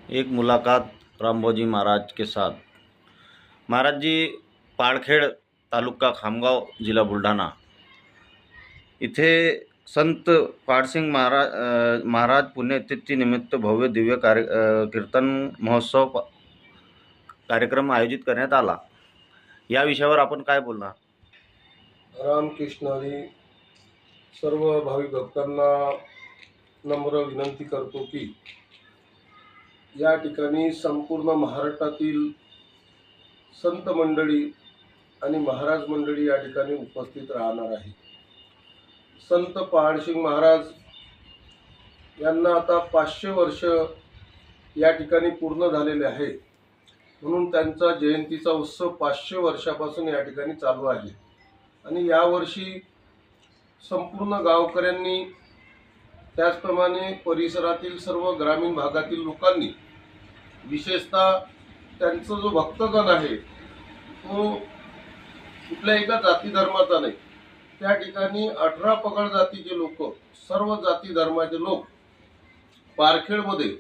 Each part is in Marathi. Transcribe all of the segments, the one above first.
एक मुलाकात रामभाऊजी महाराज के साथ। महाराज जी पाळखेड तालुका खामगाव जिल्हा बुलढाणा इथे संत पाडसिंग महाराज पुण्यतिथी निमित्त भव्य दिव्य कीर्तन महोत्सव कार्यक्रम आयोजित करण्यात आला। या विषयावर आपण काय बोलणार? रामकृष्ण हरी। सर्व भाविक भक्तांना नम्र विनंती करतो की या ठिकाणी संपूर्ण महाराष्ट्रातील संत मंडळी आणि महाराज मंडळी या ठिकाणी उपस्थित राहणार आहे। संत पाडसिंग महाराज यांना आता 500 वर्ष या ठिकाणी पूर्ण झालेले आहे, म्हणून त्यांचा जयंतीचा उत्सव 500 वर्षापासून या ठिकाणी चालू आहे। आणि यावर्षी संपूर्ण गावकऱ्यांनी त्याचप्रमाणे परिसरातील सर्व ग्रामीण भागातील लोकांनी, विशेषतः त्यांचा जो भक्तगण आहे तो कुठल्याही एका जाती धर्माचा नाही, त्या ठिकाणी 18 पगड जातीचे लोक, सर्व जाती धर्माचे लोक पारखेडमध्ये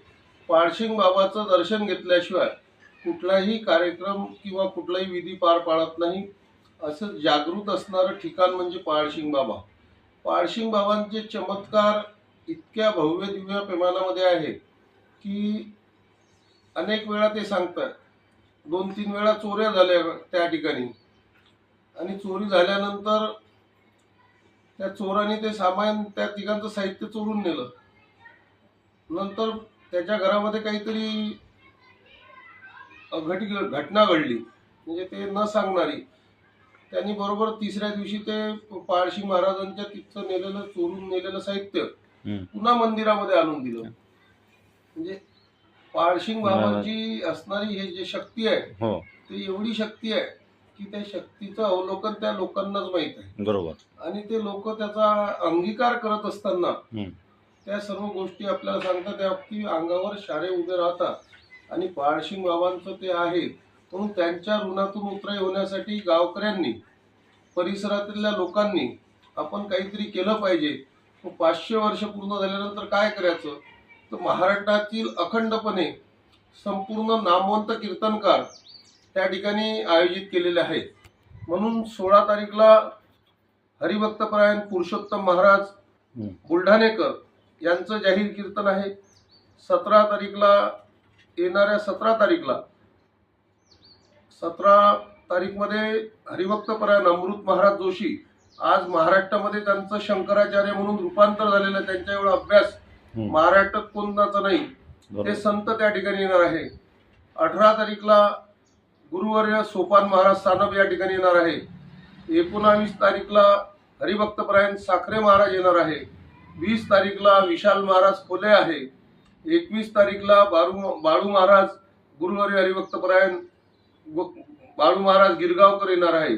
पाडसिंग बाबाचं दर्शन घेतल्याशिवाय कुठलाही कार्यक्रम किंवा कुठलाही विधी पार पाडत नाही। असं जागृत असणारं ठिकाण म्हणजे पाडसिंग बाबा। पाडसिंग बाबांचे चमत्कार इतक्या भव्य दिव्य प्रमाणामध्ये आहे की अनेक वेळा ते सांगतात। 2-3 वेळा चोऱ्या झाल्या त्या ठिकाणी, आणि चोरी झाल्यानंतर त्या चोरांनी ते सामान, त्या ठिकाणचं साहित्य चोरून नेलं। नंतर त्याच्या घरामध्ये काहीतरी घटना घडली, म्हणजे ते न सांगणारी। त्यांनी बरोबर 3ऱ्या दिवशी ते पाडसिंग महाराजांच्या तिथं नेलेलं, चोरून नेलेलं साहित्य पुन्हा मंदिरामध्ये आणून दिलं। म्हणजे पाडसिंग बाबांची असणारी हे जे शक्ती आहे ते एवढी शक्ती आहे की त्या शक्तीचं अवलोकन त्या लोकांनाच माहित आहे। बरोबर। आणि ते लोक त्याचा अंगीकार करत असताना त्या सर्व गोष्टी आपल्याला सांगतात, त्या अगदी अंगावर शारे उभे राहतात। आणि पाडसिंग बाबांचं ते आहे, म्हणून त्यांच्या ऋणातून उतराई होण्यासाठी गावकऱ्यांनी, परिसरातल्या लोकांनी आपण काहीतरी केलं पाहिजे। 500 वर्ष पूर्ण झाल्यानंतर काय करायचं, तर महाराष्ट्रातील अखंडपणे संपूर्ण नामवंत कीर्तनकार त्या ठिकाणी आयोजित केलेले आहेत। म्हणून 16 तारीखला हरिभक्तपरायण पुरुषोत्तम महाराज बुलढाणेकर यांचं जाहीर कीर्तन आहे। 17 तारीखला, येणाऱ्या 17 तारीखमध्ये हरिभक्तपरायण अमृत महाराज जोशी, आज महाराष्ट्रामध्ये त्यांचं शंकराचार्य म्हणून रूपांतर झालेलं आहे, त्यांच्या एवढा अभ्यास महाराष्ट्रात कोणाचा नाही, ते संत त्या ठिकाणी येणार आहे। 18 तारीखला गुरुवर्य सोपान महाराज सानप या ठिकाणी येणार आहे। 19 तारीखला हरिभक्तपरायण साखरे महाराज येणार आहे। 20 तारीखला विशाल महाराज खोले आहे। 21 तारीखला बाळू महाराज, गुरुवर्य हरिभक्तपरायण बाळू महाराज गिरगावकर येणार आहे।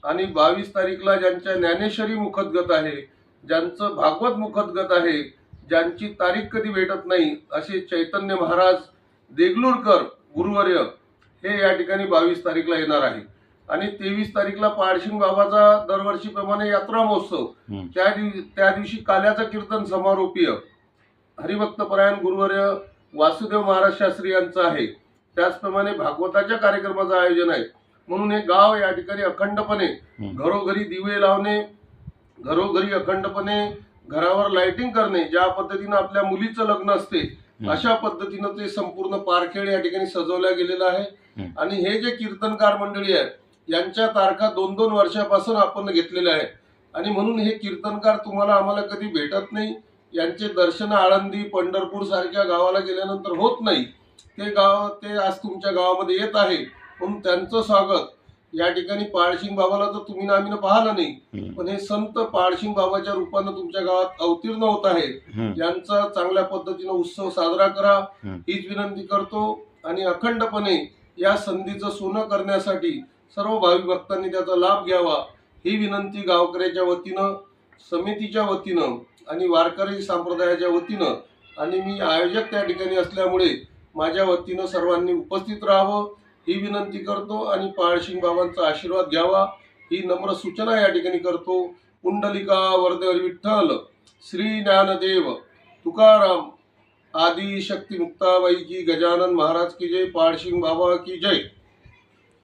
आणि 22 तारीखला ज्यांच्या ज्ञानेश्वरी मुखदगत आहे, ज्यांचं भागवत मुखदगत आहे, ज्यांची तारीख कधी भेटत नाही, असे चैतन्य महाराज देगलूरकर गुरुवर्य हे या ठिकाणी 22 तारीखला येणार आहे। आणि 23 तारीखला पाडसिंग बाबाचा दरवर्षीप्रमाणे यात्रा महोत्सव, त्या दिवशी काल्याचं कीर्तन समारोपीय हरिभक्तपरायण गुरुवर्य वासुदेव महाराज शास्त्री यांचं आहे। त्याचप्रमाणे भागवताच्या कार्यक्रमाचं आयोजन आहे। म्हणून हे गाव या ठिकाणी अखंडपणे घरोघरी दिवे लावणे, घरोघरी अखंडपणे घरावर लाइटिंग करणे, ज्या पद्धतीनं आपल्या मुलीचं लग्न असते अशा पद्धतीनं ते संपूर्ण पारखेड या ठिकाणी सजवल्या गेलेलं आहे। आणि हे जे कीर्तनकार मंडळी आहेत यांच्या तारखा 2-2 वर्षापासून आपण घेतलेल्या आहेत। आणि म्हणून हे कीर्तनकार तुम्हाला आम्हाला कधी भेटत नाही, यांचे दर्शन आळंदी, पंढरपूर सारख्या गावाला गेल्यानंतर होत नाही। ते आज तुमच्या गावामध्ये येत आहे, म्हणून त्यांचं स्वागत या ठिकाणी। पाडसिंग बाबाला तर तुम्ही आम्ही पाहिलं नाही, पण हे संत पाडसिंग बाबाच्या रूपानं तुमच्या गावात अवतीर्ण होत आहे। यांचा चांगल्या पद्धतीनं उत्सव साजरा करा हीच विनंती करतो। आणि अखंडपणे या संधीचं सोनं करण्यासाठी सर्व भाविक भक्तांनी त्याचा लाभ घ्यावा ही विनंती गावकऱ्याच्या वतीनं, समितीच्या वतीनं आणि वारकरी संप्रदायाच्या वतीनं, आणि मी आयोजक त्या ठिकाणी असल्यामुळे माझ्या वतीनं सर्वांनी उपस्थित राहावं ही विनंती करतो आणि पाळशिंग बाबांचा आशीर्वाद घ्यावा ही नम्र सूचना या ठिकाणी करतो. कुंडलिका वरद विठ्ठल, श्री ज्ञानदेव तुकाराम आदि शक्ती मुक्ताबाई की, गजानन महाराज की जय, पाळशिंग बाबा की जय.